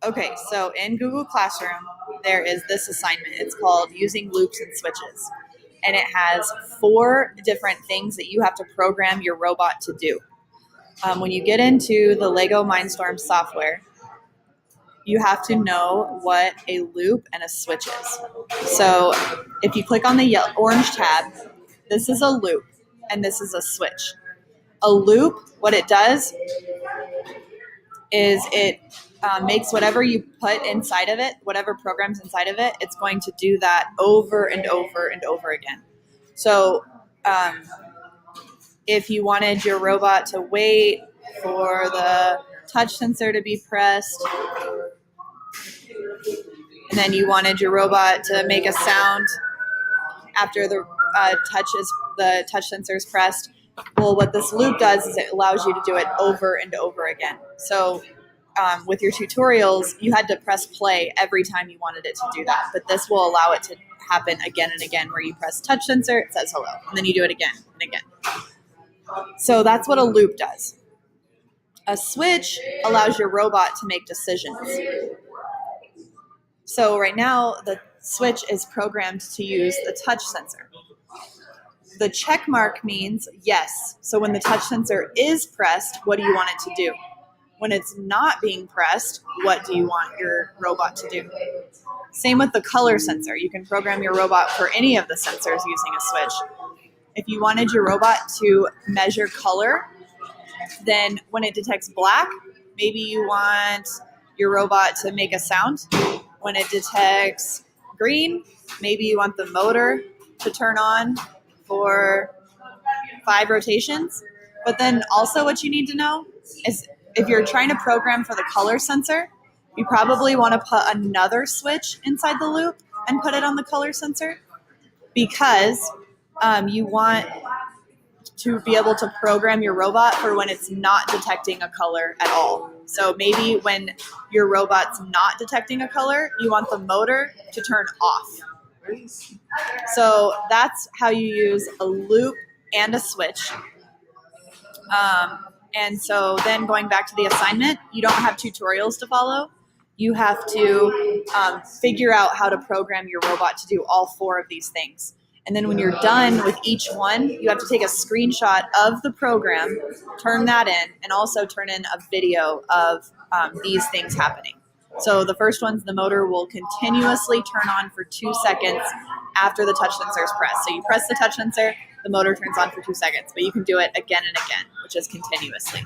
Okay, so in Google Classroom, there is this assignment. It's called Using Loops and Switches. And it has 4 different things that you have to program your robot to do. When you get into the Lego Mindstorm software, you have to know what a loop and a switch is. So if you click on the orange tab, this is a loop and this is a switch. A loop, what it does is it makes whatever you put inside of it, whatever programs inside of it, it's going to do that over and over and over again. So if you wanted your robot to wait for the touch sensor to be pressed, and then you wanted your robot to make a sound after the touch sensor is pressed, well, what this loop does is it allows you to do it over and over again. So with your tutorials, you had to press play every time you wanted it to do that. But this will allow it to happen again and again, where you press touch sensor, it says hello, and then you do it again and again. So that's what a loop does. A switch allows your robot to make decisions. So right now, the switch is programmed to use the touch sensor. The check mark means yes. So when the touch sensor is pressed, what do you want it to do? When it's not being pressed, what do you want your robot to do? Same with the color sensor. You can program your robot for any of the sensors using a switch. If you wanted your robot to measure color, then when it detects black, maybe you want your robot to make a sound. When it detects green, maybe you want the motor to turn on for 5 rotations. But then also what you need to know is if you're trying to program for the color sensor, you probably want to put another switch inside the loop and put it on the color sensor, because you want to be able to program your robot for when it's not detecting a color at all. So maybe when your robot's not detecting a color, you want the motor to turn off. So that's how you use a loop and a switch. And so then going back to the assignment, you don't have tutorials to follow. You have to figure out how to program your robot to do all 4 of these things. And then when you're done with each one, you have to take a screenshot of the program, turn that in, and also turn in a video of these things happening. So the first one's the motor will continuously turn on for 2 seconds after the touch sensor is pressed. So you press the touch sensor, the motor turns on for 2 seconds, but you can do it again and again, which is continuously.